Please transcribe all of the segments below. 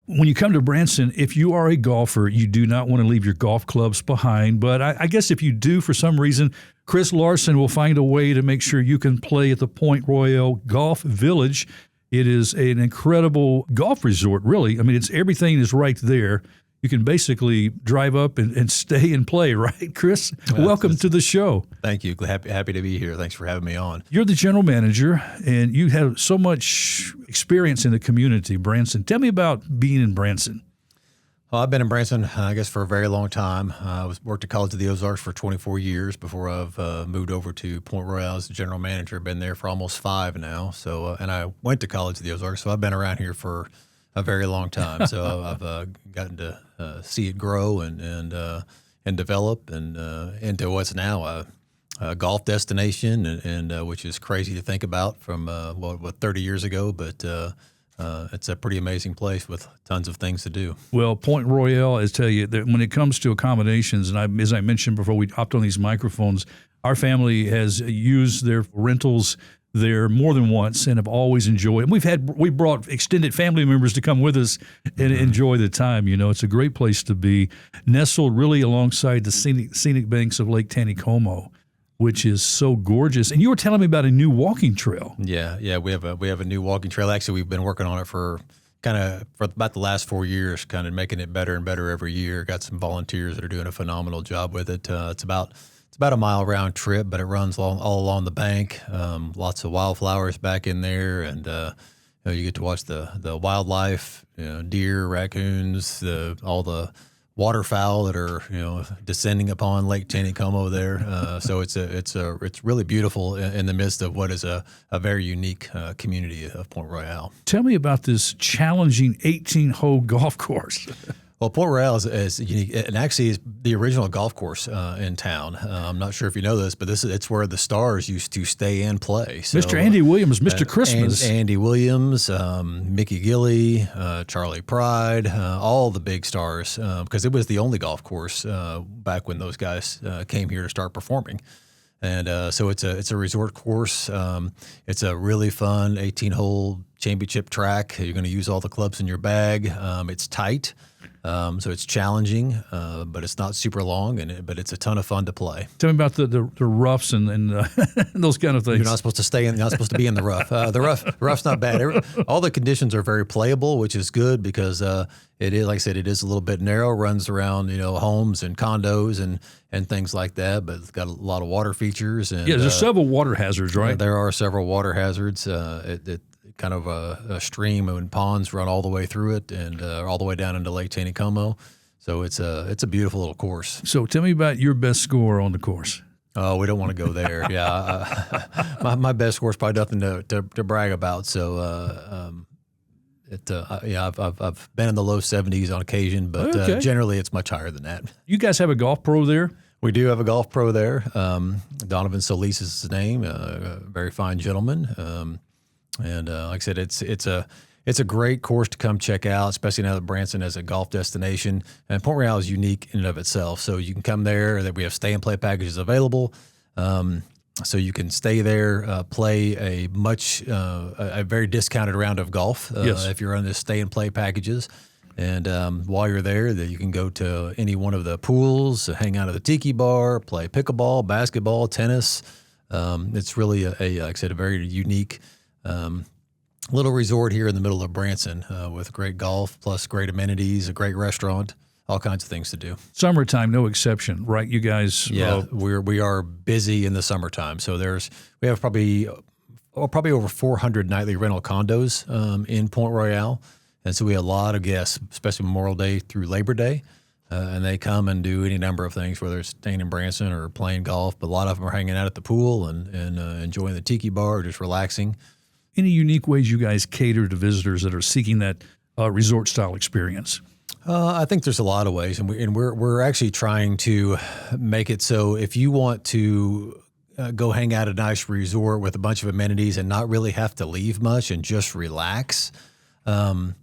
When you come to Branson, if you are a golfer, you do not want to leave your golf clubs behind. But I guess if you do, for some reason, Chris Larsen will find a way to make sure you can play at the Pointe Royale Golf Village. It is an incredible golf resort, really. I mean, everything is right there. You can basically drive up and stay and play, right, Chris? Welcome to the show. Thank you. Happy to be here. Thanks for having me on. You're the general manager, and you have so much experience in the community, Branson. Tell me about being in Branson. Well, I've been in Branson, I guess, for a very long time. I worked at College of the Ozarks for 24 years before I've moved over to Pointe Royale as the general manager. I've been there for almost 5 now. So, and I went to College of the Ozarks, so I've been around here for a very long time. So I've gotten to see it grow and develop and into what's now a golf destination, and which is crazy to think about from 30 years ago, but it's a pretty amazing place with tons of things to do. Well, Pointe Royale, I tell you, that when it comes to accommodations, and as I mentioned before we hopped on these microphones, our family has used their rentals there more than once and have always enjoyed it. We brought extended family members to come with us and enjoy the time. You know, it's a great place to be, nestled really alongside the scenic banks of Lake Taneycomo, which is so gorgeous. And you were telling me about a new walking trail. Yeah, we have a new walking trail. Actually, we've been working on it for about the last 4 years, kind of making it better and better every year. Got some volunteers that are doing a phenomenal job with it. It's about a mile round trip, but it runs all along the bank. Lots of wildflowers back in there, and you get to watch the wildlife, deer, raccoons, all the waterfowl that are descending upon Lake Taneycomo there. So it's really beautiful in the midst of what is a very unique community of Pointe Royale. Tell me about this challenging 18-hole golf course. Well, Pointe Royale is unique, and actually is the original golf course in town. I'm not sure if you know this, but it's where the stars used to stay and play. So, Mr. Andy Williams, Mr. Christmas. Andy Williams, Mickey Gilley, Charlie Pride, all the big stars, because it was the only golf course back when those guys came here to start performing. And so it's a resort course. It's a really fun 18-hole championship track. You're going to use all the clubs in your bag. It's tight. So it's challenging, but it's not super long, but it's a ton of fun to play. Tell me about the roughs and those kind of things. You're not supposed to be in the rough. The rough's not bad. All the conditions are very playable, which is good because it is, like I said, it is a little bit narrow. Runs around homes and condos and things like that, but it's got a lot of water features. And, there's several water hazards, right? There are several water hazards. It kind of a stream and ponds run all the way through it and all the way down into Lake Taneycomo. So it's a beautiful little course. So tell me about your best score on the course. Oh, we don't want to go there. Yeah, my best score is probably nothing to brag about. So I've been in the low 70s on occasion, but generally it's much higher than that. You guys have a golf pro there? We do have a golf pro there. Donovan Solis is his name. A very fine gentleman. And like I said, it's a great course to come check out, especially now that Branson is a golf destination. And Pointe Royale is unique in and of itself. So you can come there. That we have stay and play packages available. So you can stay there, play a very discounted round of golf if you're on the stay and play packages. And while you're there, you can go to any one of the pools, hang out at the tiki bar, play pickleball, basketball, tennis. It's really like I said, a very unique little resort here in the middle of Branson with great golf, plus great amenities, a great restaurant, all kinds of things to do. Summertime, no exception, right? You guys? Yeah, we are busy in the summertime. So we have probably over 400 nightly rental condos in Pointe Royale, and so we have a lot of guests, especially Memorial Day through Labor Day. And they come and do any number of things, whether it's staying in Branson or playing golf. But a lot of them are hanging out at the pool and enjoying the tiki bar or just relaxing. Any unique ways you guys cater to visitors that are seeking that resort-style experience? I think there's a lot of ways, and we're actually trying to make it so if you want to go hang out at a nice resort with a bunch of amenities and not really have to leave much and just relax, Pointe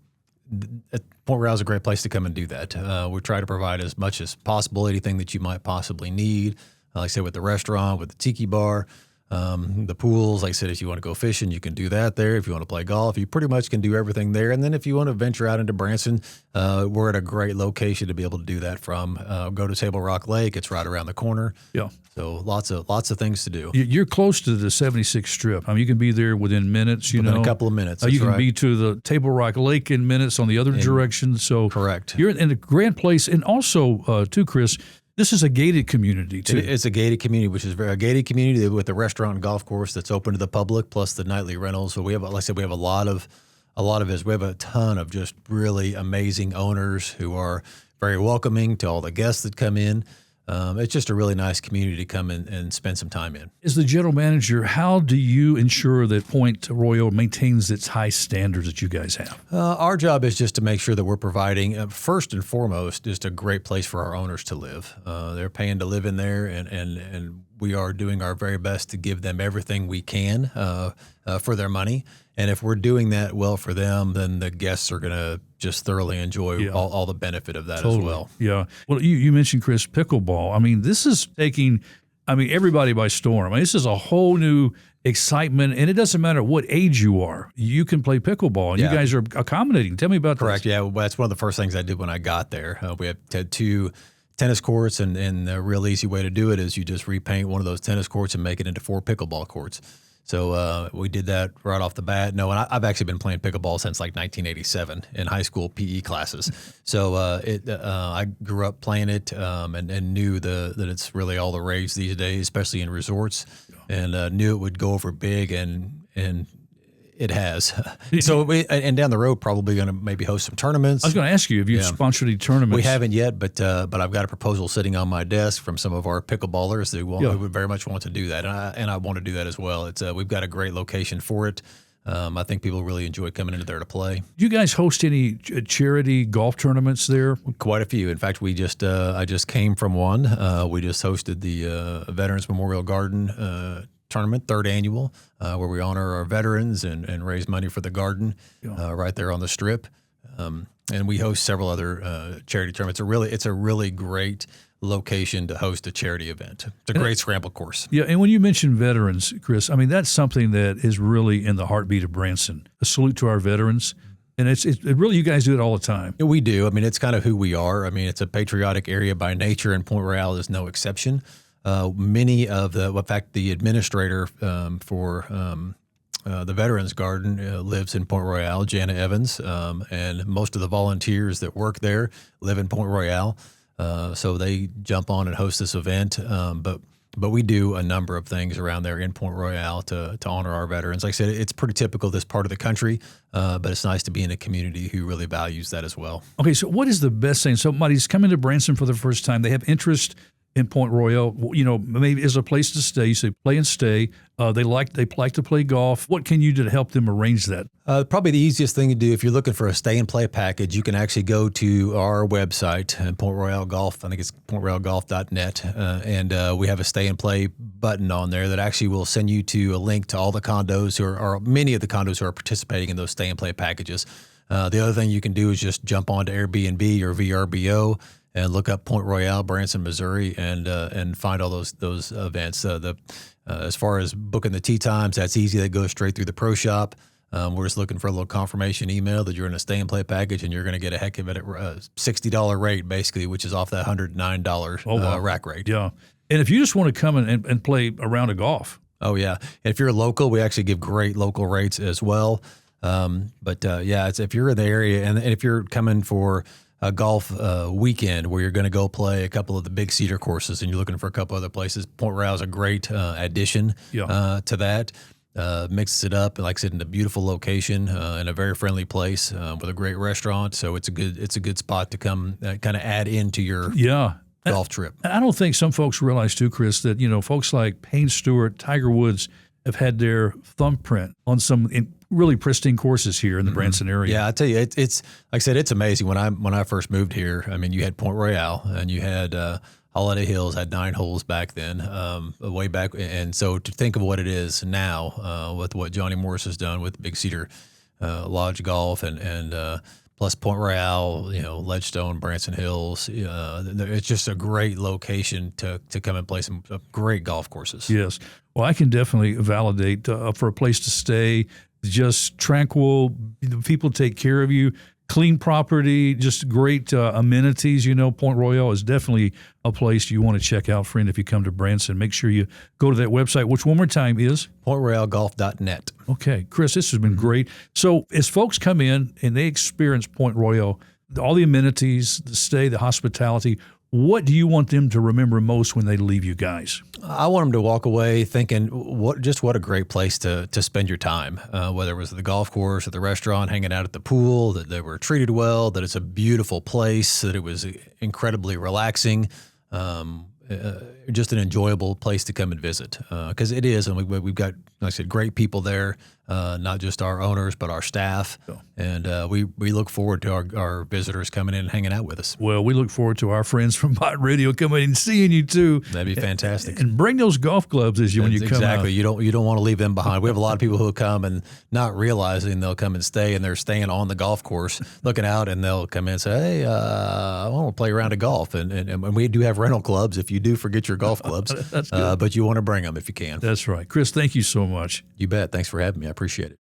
Royale is a great place to come and do that. We try to provide as much as possible, anything that you might possibly need. Like I said, with the restaurant, with the tiki bar. The pools, like I said, if you want to go fishing, you can do that there. If you want to play golf, you pretty much can do everything there. And then if you want to venture out into Branson, we're at a great location to be able to do that from. Go to Table Rock Lake; it's right around the corner. Yeah. So lots of things to do. You're close to the 76 Strip. I mean, you can be there within minutes. Within a couple of minutes. You can right. be to the Table Rock Lake in minutes on the other direction. So correct. You're in a grand place, and also too, Chris. This is a gated community, too. It's a gated community, which is a gated community with a restaurant and golf course that's open to the public, plus the nightly rentals. So we have, like I said, we have a lot of this. We have a ton of just really amazing owners who are very welcoming to all the guests that come in. It's just a really nice community to come in and spend some time in. As the general manager, how do you ensure that Pointe Royale maintains its high standards that you guys have? Our job is just to make sure that we're providing, first and foremost, just a great place for our owners to live. They're paying to live in there, and we are doing our very best to give them everything we can for their money. And if we're doing that well for them, then the guests are going to just thoroughly enjoy all the benefit of that as well. Yeah. Well, you mentioned, Chris, pickleball. I mean, this is taking, everybody by storm. This is a whole new excitement, and it doesn't matter what age you are. You can play pickleball, and you guys are accommodating. Tell me about that. Correct. Yeah, well, that's one of the first things I did when I got there. We had 2 tennis courts, and a real easy way to do it is you just repaint one of those tennis courts and make it into 4 pickleball courts. So we did that right off the bat. No, and I've actually been playing pickleball since like 1987 in high school PE classes. So I grew up playing it and knew that it's really all the rage these days, especially in resorts, and knew it would go over big, and it has. So and down the road, probably going to maybe host some tournaments. I was going to ask you, have you sponsored any tournaments? We haven't yet, but I've got a proposal sitting on my desk from some of our pickleballers who would very much want to do that, and I want to do that as well. It's we've got a great location for it. I think people really enjoy coming into there to play. Do you guys host any charity golf tournaments there? Quite a few. In fact, we just I just came from one. We just hosted the Veterans Memorial Garden tournament, 3rd annual, where we honor our veterans and raise money for the garden right there on the Strip. And we host several other charity tournaments. It's a really great location to host a charity event. It's a great scramble course. Yeah, and when you mention veterans, Chris, that's something that is really in the heartbeat of Branson. A salute to our veterans. And it's really, you guys do it all the time. We do. it's kind of who we are. It's a patriotic area by nature, and Pointe Royale is no exception. Many of in fact, the administrator for the Veterans Garden lives in Pointe Royale, Jana Evans, and most of the volunteers that work there live in Pointe Royale. So they jump on and host this event. But we do a number of things around there in Pointe Royale to honor our veterans. Like I said, it's pretty typical this part of the country, but it's nice to be in a community who really values that as well. Okay, so what is the best thing? Somebody's coming to Branson for the first time. They have interest in Pointe Royale, maybe as a place to stay. You say play and stay. They like to play golf. What can you do to help them arrange that? Probably the easiest thing to do if you're looking for a stay and play package, you can actually go to our website, Pointe Royale Golf. I think it's pointeroyalegolf.net, and we have a stay and play button on there that actually will send you to a link to all the condos or many of the condos who are participating in those stay and play packages. The other thing you can do is just jump onto Airbnb or VRBO and look up Pointe Royale, Branson, Missouri, and find all those events. As far as booking the tee times, that's easy. That goes straight through the pro shop. We're just looking for a little confirmation email that you're in a stay and play package, and you're going to get a heck of it at $60 rate, basically, which is off that $109 rack rate. Yeah. And if you just want to come and play a round of golf. Oh, yeah. And if you're local, we actually give great local rates as well. It's if you're in the area and if you're coming for a golf weekend where you're going to go play a couple of the big cedar courses and you're looking for a couple other places, Pointe Royale is a great addition to that. Mixes it up, like I said, in a beautiful location in a very friendly place with a great restaurant. So it's a good spot to come kind of add into your golf trip. I don't think some folks realize too, Chris, that folks like Payne Stewart, Tiger Woods have had their thumbprint on some really pristine courses here in the Branson area. Yeah, I tell you, it's like I said, it's amazing. When I first moved here, you had Pointe Royale and you had Holiday Hills had 9 holes back then, way back. And so to think of what it is now with what Johnny Morris has done with Big Cedar Lodge Golf and plus Pointe Royale, Ledgestone, Branson Hills, it's just a great location to come and play some great golf courses. Yes. Well, I can definitely validate for a place to stay, just tranquil. People take care of you. Clean property, just great amenities. Pointe Royale is definitely a place you want to check out, friend, if you come to Branson. Make sure you go to that website, which one more time is? PointeRoyaleGolf.net. Okay. Chris, this has been great. So as folks come in and they experience Pointe Royale, all the amenities, the stay, the hospitality, what do you want them to remember most when they leave you guys? I want them to walk away thinking, what a great place to spend your time, whether it was the golf course or the restaurant, hanging out at the pool, that they were treated well, that it's a beautiful place, that it was incredibly relaxing, just an enjoyable place to come and visit, because it is. And we've got, like I said, great people there, not just our owners, but our staff. And we look forward to our visitors coming in and hanging out with us. Well, we look forward to our friends from Byron Radio coming and seeing you too. That'd be fantastic. And bring those golf clubs when you come out. Exactly. You don't want to leave them behind. We have a lot of people who come and not realizing they'll come and stay, and they're staying on the golf course looking out, and they'll come in and say, hey, I want to play a round of golf. And we do have rental clubs if you do forget your golf clubs. That's good. But you want to bring them if you can. That's right. Chris, thank you so much. You bet. Thanks for having me. I appreciate it.